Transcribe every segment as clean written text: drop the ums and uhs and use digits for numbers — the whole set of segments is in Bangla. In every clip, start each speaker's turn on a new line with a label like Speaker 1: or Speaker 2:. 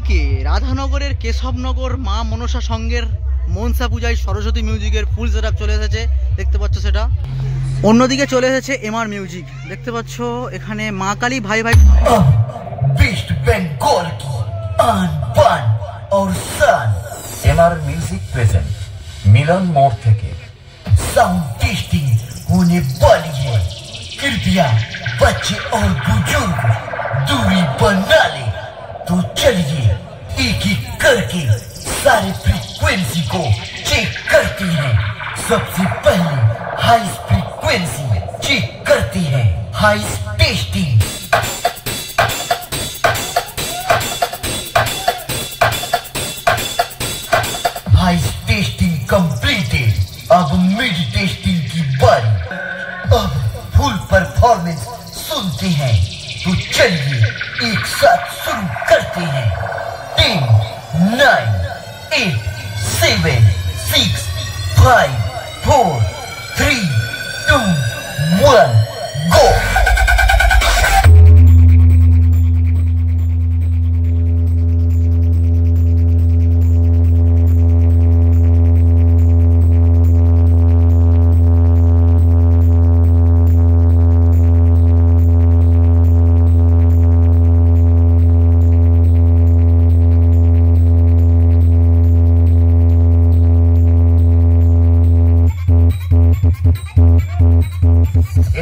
Speaker 1: অন্যদিকে রাধানগরের কেশবনগর মা মনসা সংঘের মনসা পূজায় সরস্বতী মিউজিকের ফুল সেটআপ চলে এসেছে, দেখতে পাচ্ছ সেটা। অন্যদিকে চলে এসেছে এমআর মিউজিক, দেখতে পাচ্ছ এখানে মা কালী ভাই ভাই
Speaker 2: वेस्ट बंगाल की आन बान और शान
Speaker 3: MR music present Milan Mor থেকে
Speaker 2: साउंड टेस्टिंग होने वाली है। कृपया बच्चे और बुजुर्ग दूरी बना ले। तो चलिए एक एक करके सारे फ्रीक्वेंसी को चेक करते हैं। सबसे पहले हाई फ्रीक्वेंसी चेक करते हैं। High testing high testing completed. अब मिड टेस्टिंग की बारी। अब फुल परफॉर्मेंस सुनते हैं। तो चलिए एक साथ शुरू करते हैं। 10, 9, 8, 7, 6, 5, 4, 3, 2, 1, go!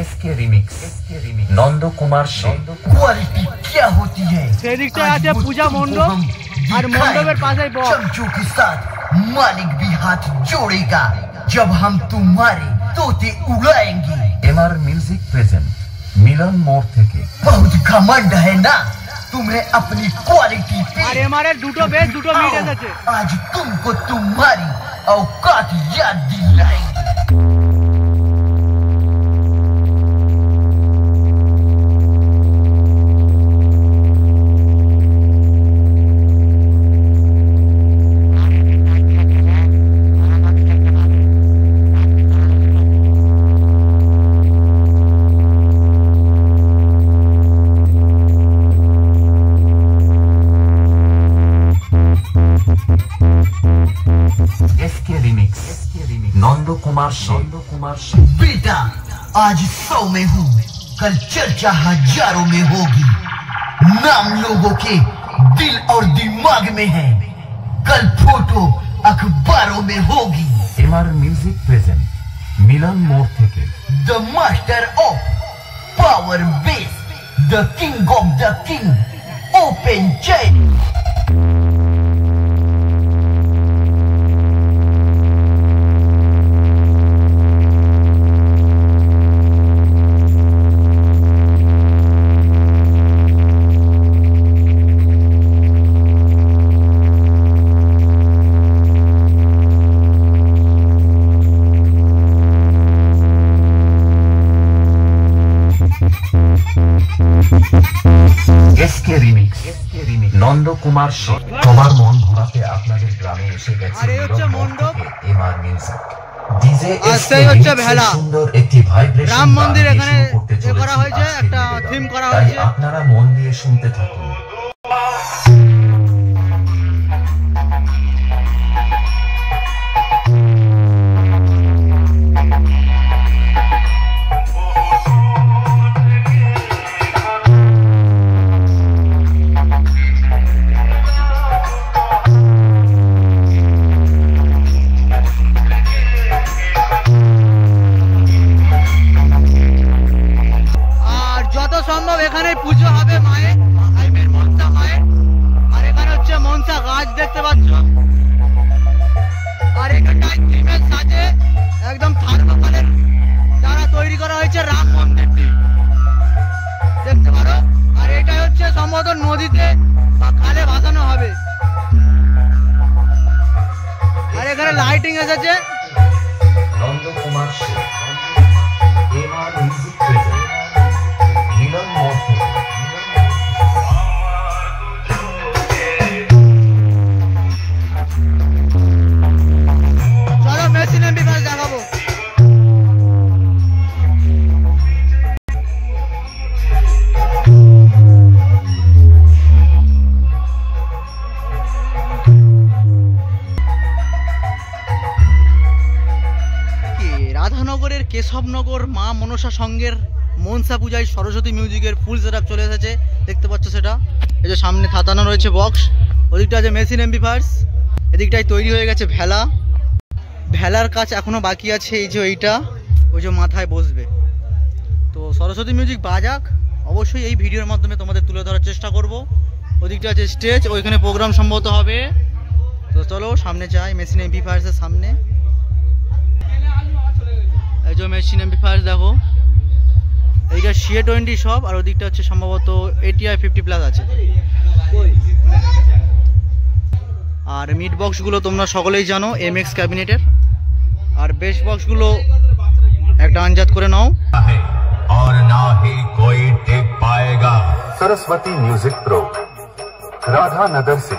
Speaker 3: एसके रिमिक्स नंदो कुमार से
Speaker 2: क्वालिटी क्या होती है?
Speaker 1: সেদিকটা আছে পূজা মণ্ডপ আর মণ্ডপের পাশে বক্স।
Speaker 2: चमचों के साथ मालिक भी हाथ जोड़ेगा जब हम तुम्हारे तोते उड़ाएंगे।
Speaker 3: MR music present Milan Mor থেকে
Speaker 2: बहुत घमंड है ना तुम्हें अपनी क्वालिटी पे।
Speaker 1: আর এমআর এর দুটো বেস দুটো মিড এসেছে।
Speaker 2: आज तुमको तुम्हारी औकात याद दिलाएंगे।
Speaker 3: एसके रिमिक्स नंदो कुमार से
Speaker 2: बेटा आज 100 में हूँ, कल चर्चा हजारों में होगी। नाम लोगों के दिल और दिमाग में है, कल फोटो अखबारों में होगी।
Speaker 3: MR music present Milan Mor থেকে
Speaker 2: the master of power base, the king of the king, open chain.
Speaker 3: SK remix Nanda Kumar সে তোমার মন ঘোরাতে আপনাদের গ্রামে এসে গেছে
Speaker 1: আর এই হচ্ছে মণ্ডপ।
Speaker 3: এমআর মিউজিক ডিজে
Speaker 1: আজকেই হচ্ছে ভেলা।
Speaker 3: সুন্দর একটি ভাইব্রেশন
Speaker 1: রাম মন্দির এখানে করা হয়েছে, একটা থিম করা হয়েছে।
Speaker 3: আপনারা মন দিয়ে শুনতে থাকুন।
Speaker 1: সম্ভব এখানে পুজো হবে মায়ের, মনসা মায়ের। আর এখানে হচ্ছে মনসা গাছ দেখতে পাচ্ছ। আর এখানটায় থিমের সাথে একদম থার্মোকলের দ্বারা তৈরি করা হয়েছে রাম মন্দিরটি, দেখতে পারো। আর এটাই হচ্ছে সম্ভবত নদীতে বা খালে ভাসানো হবে। আর এখানে লাইটিং এসেছে।
Speaker 3: নন্দ কুমার সে এমআর মিউজিক প্রেজেন্ট মিলন মোড় থেকে
Speaker 1: চলো মেশিন এমপি ম্যাচ দেখাবো। কেশবনগর মা মনসা সংঘের মনসা পূজায় সরস্বতী মিউজিকের ফুল সেটআপ চলে এসেছে, দেখতে পাচ্ছ সেটা। এই যে সামনে থাতানো রয়েছে বক্স, ওদিকটা আছে মেশিন এমপ্লিফায়ার্স, এদিকটাই তৈরি হয়ে গেছে ভেলা। ভেলার কাজ এখনো বাকি আছে, এই যে এইটা ওই যে মাথায় বসবে। তো সরস্বতী মিউজিক বাজাক, অবশ্যই এই ভিডিওর মাধ্যমে তোমাদের তুলে ধরার চেষ্টা করব। ওদিকটা আছে স্টেজ, ওইখানে প্রোগ্রাম সম্ভবত হবে। তো চলো সামনে যাই, মেশিন এমপ্লিফায়ার্সের সামনে। এই যে মেশিন এমপ্লিফায়ার্স দেখো, এইটা CA20 সব, আর ওদিকটা হচ্ছে সম্ভবত ATI 50+ আছে। আর মিড বক্সগুলো তোমরা সকলেই জানো MX ক্যাবিনেটের, আর বেস বক্সগুলো একটা আনজাত করে নাও।
Speaker 3: और ना ही कोई टिक पाएगा। सरस्वती म्यूजिक प्रो, राधा नगर से।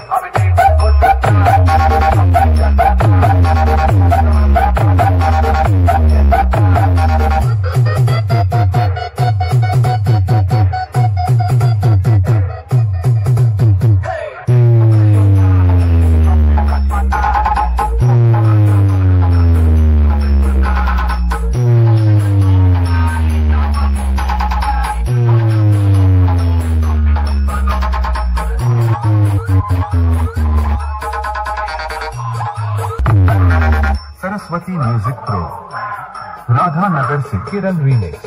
Speaker 3: सरस्वती म्यूजिक प्रो, राधा नगर से केरल रीमेक्स।